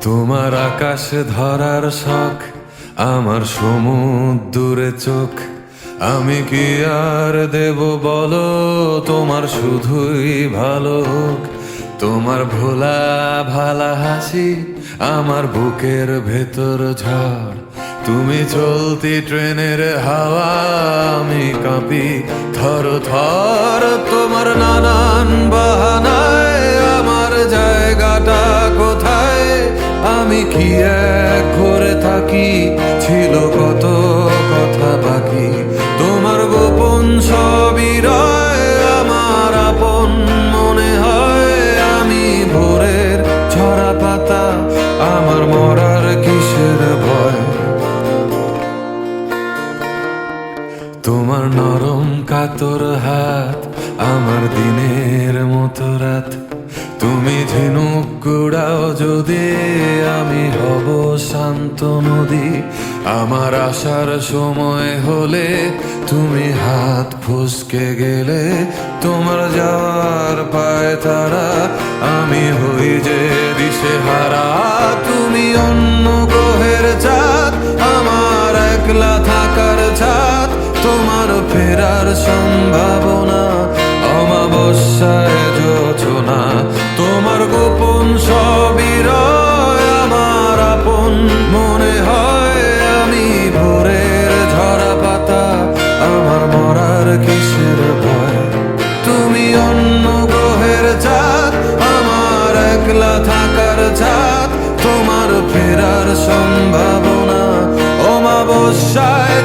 তোমার আকাশে ধরার শখ, আমার সমুদ্রে চোখ। আমি কি আর দেব বলো, তোমার শুধুই ভালো হোক। তোমার ভোলা ভালা হাসি আমার বুকের ভেতর ঝড়। তুমি চলতি ট্রেনের হাওয়া, আমি কাঁপি থর থর। তোমার নানান বাহানায় আমার জায়গাটা কোথায়, আমি কি এক করে থাকি, ছিল কত কথা বাকি। তোমার গোপন সবই রয় আমার আপন মনে হয়। আমি ভোরের ঝরা পাতা, আমার মরার কিসের ভয়। তোমার নরম কাতর হাত আমার দিনের মতো রাত। তুমি ঝিনুক গুড়াও যদি, আমি হব শান্ত নদী। আমার আসার সময় হলে তুমি হাত ফসকে গেলে, তোমার যাওয়ার পায় তারা, আমি হই যে দিশেহারা। তুমি অন্য গ্রহের চাঁদ, আমার একলা থাকার ছাদ। তোমার ফেরার সম্ভাবনা অমাবস্যায় যোছনা। তোমার গোপন সবই রয় আমার আপন মনে হয়। আমি ভোরের ঝরা পাতা, আমার মরার কিসের ভয়। তুমি অন্য গ্রহের চাঁদ, আমার একলা থাকার ছাদ। তোমার ফেরার সম্ভাবনা অমাবস্যায়